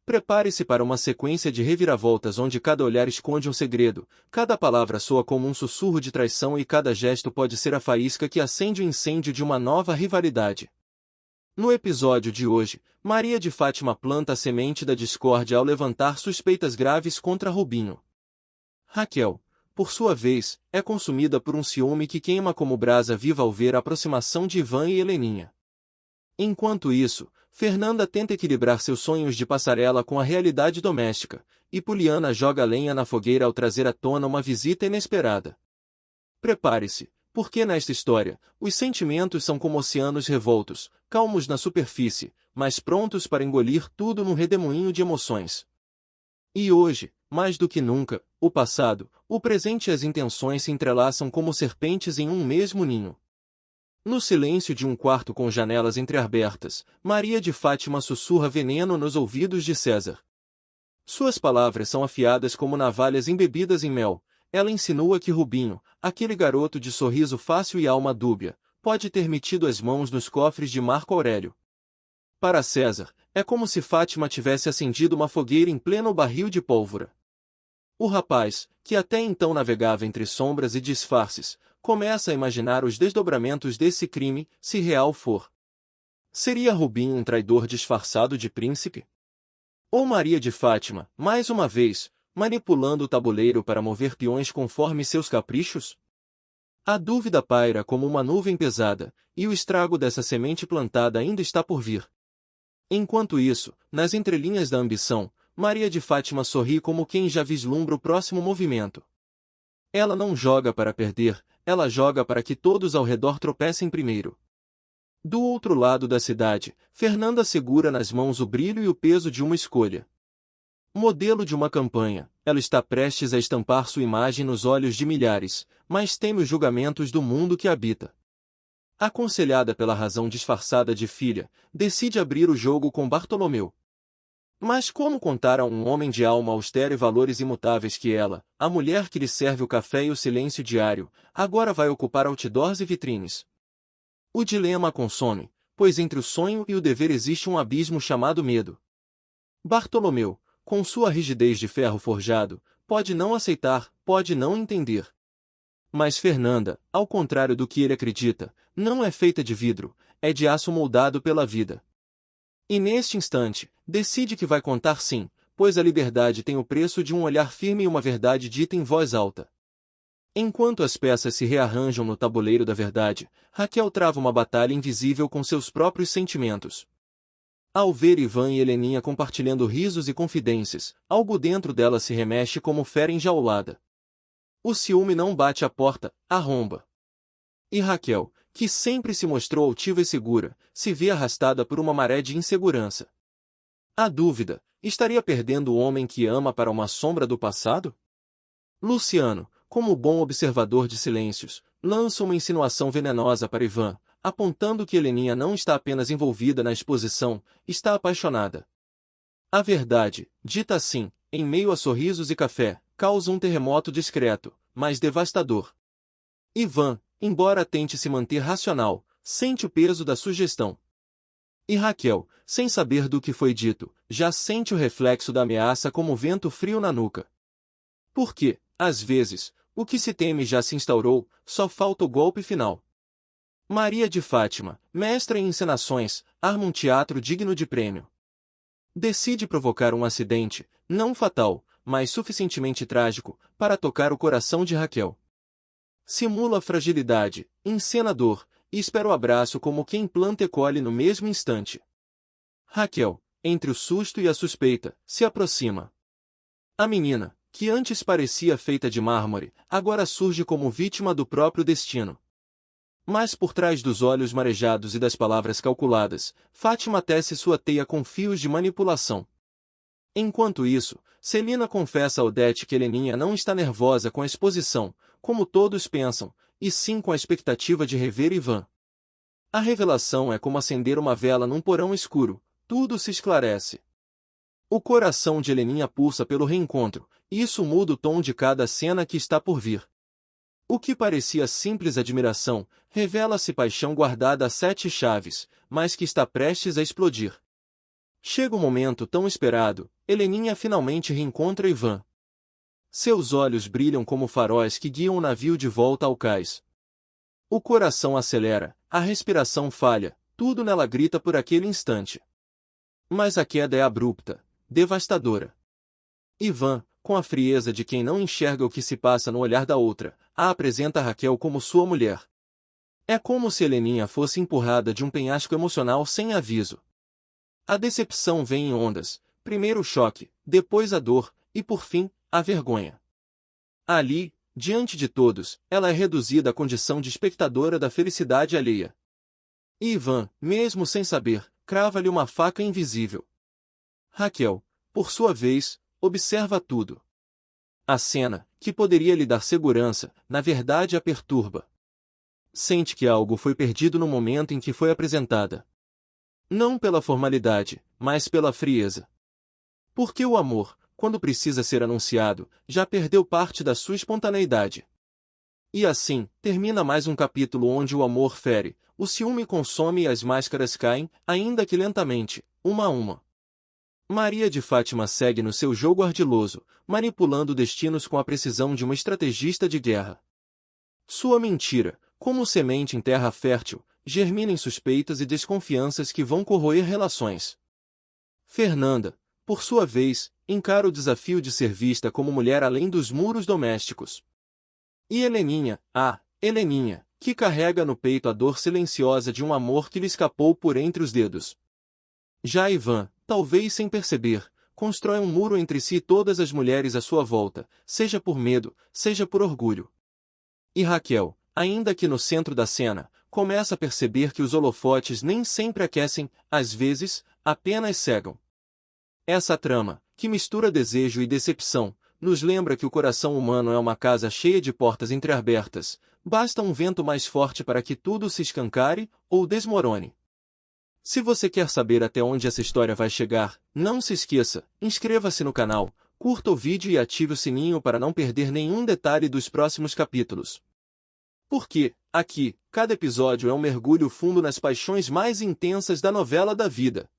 Prepare-se para uma sequência de reviravoltas onde cada olhar esconde um segredo, cada palavra soa como um sussurro de traição e cada gesto pode ser a faísca que acende o incêndio de uma nova rivalidade. No episódio de hoje, Maria de Fátima planta a semente da discórdia ao levantar suspeitas graves contra Rubinho. Raquel, por sua vez, é consumida por um ciúme que queima como brasa viva ao ver a aproximação de Ivan e Heleninha. Enquanto isso, Fernanda tenta equilibrar seus sonhos de passarela com a realidade doméstica, e Poliana joga lenha na fogueira ao trazer à tona uma visita inesperada. Prepare-se, porque nesta história, os sentimentos são como oceanos revoltos, calmos na superfície, mas prontos para engolir tudo num redemoinho de emoções. E hoje, mais do que nunca, o passado, o presente e as intenções se entrelaçam como serpentes em um mesmo ninho. No silêncio de um quarto com janelas entreabertas, Maria de Fátima sussurra veneno nos ouvidos de César. Suas palavras são afiadas como navalhas embebidas em mel. Ela insinua que Rubinho, aquele garoto de sorriso fácil e alma dúbia, pode ter metido as mãos nos cofres de Marco Aurélio. Para César, é como se Fátima tivesse acendido uma fogueira em pleno barril de pólvora. O rapaz, que até então navegava entre sombras e disfarces, começa a imaginar os desdobramentos desse crime, se real for. Seria Rubinho um traidor disfarçado de príncipe? Ou Maria de Fátima, mais uma vez, manipulando o tabuleiro para mover peões conforme seus caprichos? A dúvida paira como uma nuvem pesada, e o estrago dessa semente plantada ainda está por vir. Enquanto isso, nas entrelinhas da ambição, Maria de Fátima sorri como quem já vislumbra o próximo movimento. Ela não joga para perder, ela joga para que todos ao redor tropecem primeiro. Do outro lado da cidade, Fernanda segura nas mãos o brilho e o peso de uma escolha. Modelo de uma campanha, ela está prestes a estampar sua imagem nos olhos de milhares, mas teme os julgamentos do mundo que habita. Aconselhada pela razão disfarçada de filha, decide abrir o jogo com Bartolomeu. Mas como contar a um homem de alma austera e valores imutáveis que ela, a mulher que lhe serve o café e o silêncio diário, agora vai ocupar outdoors e vitrines? O dilema a consome, pois entre o sonho e o dever existe um abismo chamado medo. Bartolomeu, com sua rigidez de ferro forjado, pode não aceitar, pode não entender. Mas Fernanda, ao contrário do que ele acredita, não é feita de vidro, é de aço moldado pela vida. E neste instante, decide que vai contar sim, pois a liberdade tem o preço de um olhar firme e uma verdade dita em voz alta. Enquanto as peças se rearranjam no tabuleiro da verdade, Raquel trava uma batalha invisível com seus próprios sentimentos. Ao ver Ivan e Heleninha compartilhando risos e confidências, algo dentro dela se remexe como fera enjaulada. O ciúme não bate à porta, arromba. E Raquel, que sempre se mostrou altiva e segura, se vê arrastada por uma maré de insegurança. A dúvida, estaria perdendo o homem que ama para uma sombra do passado? Luciano, como bom observador de silêncios, lança uma insinuação venenosa para Ivan, apontando que Heleninha não está apenas envolvida na exposição, está apaixonada. A verdade, dita assim, em meio a sorrisos e café, causa um terremoto discreto, mas devastador. Ivan, embora tente se manter racional, sente o peso da sugestão. E Raquel, sem saber do que foi dito, já sente o reflexo da ameaça como vento frio na nuca. Porque, às vezes, o que se teme já se instaurou, só falta o golpe final. Maria de Fátima, mestra em encenações, arma um teatro digno de prêmio. Decide provocar um acidente, não fatal, mas suficientemente trágico, para tocar o coração de Raquel. Simula fragilidade, encena dor, e espera o abraço como quem planta e colhe no mesmo instante. Raquel, entre o susto e a suspeita, se aproxima. A menina, que antes parecia feita de mármore, agora surge como vítima do próprio destino. Mas por trás dos olhos marejados e das palavras calculadas, Fátima tece sua teia com fios de manipulação. Enquanto isso, Celina confessa a Odete que Heleninha não está nervosa com a exposição, como todos pensam, e sim com a expectativa de rever Ivan. A revelação é como acender uma vela num porão escuro, tudo se esclarece. O coração de Heleninha pulsa pelo reencontro, e isso muda o tom de cada cena que está por vir. O que parecia simples admiração, revela-se paixão guardada a 7 chaves, mas que está prestes a explodir. Chega o momento tão esperado, Heleninha finalmente reencontra Ivan. Seus olhos brilham como faróis que guiam o navio de volta ao cais. O coração acelera, a respiração falha, tudo nela grita por aquele instante. Mas a queda é abrupta, devastadora. Ivan, com a frieza de quem não enxerga o que se passa no olhar da outra, a apresenta a Raquel como sua mulher. É como se Heleninha fosse empurrada de um penhasco emocional sem aviso. A decepção vem em ondas, primeiro o choque, depois a dor, e por fim, a vergonha. Ali, diante de todos, ela é reduzida à condição de espectadora da felicidade alheia. E Ivan, mesmo sem saber, crava-lhe uma faca invisível. Raquel, por sua vez, observa tudo. A cena, que poderia lhe dar segurança, na verdade a perturba. Sente que algo foi perdido no momento em que foi apresentada. Não pela formalidade, mas pela frieza. Porque o amor, quando precisa ser anunciado, já perdeu parte da sua espontaneidade. E assim, termina mais um capítulo onde o amor fere, o ciúme consome e as máscaras caem, ainda que lentamente, uma a uma. Maria de Fátima segue no seu jogo ardiloso, manipulando destinos com a precisão de uma estrategista de guerra. Sua mentira, como semente em terra fértil, germina em suspeitas e desconfianças que vão corroer relações. Fernanda, por sua vez, encara o desafio de ser vista como mulher além dos muros domésticos. E Heleninha, Heleninha, que carrega no peito a dor silenciosa de um amor que lhe escapou por entre os dedos. Já Ivan, talvez sem perceber, constrói um muro entre si e todas as mulheres à sua volta, seja por medo, seja por orgulho. E Raquel, ainda que no centro da cena, começa a perceber que os holofotes nem sempre aquecem, às vezes, apenas cegam. Essa trama, que mistura desejo e decepção, nos lembra que o coração humano é uma casa cheia de portas entreabertas, basta um vento mais forte para que tudo se escancare ou desmorone. Se você quer saber até onde essa história vai chegar, não se esqueça, inscreva-se no canal, curta o vídeo e ative o sininho para não perder nenhum detalhe dos próximos capítulos. Porque, aqui, cada episódio é um mergulho fundo nas paixões mais intensas da novela da vida.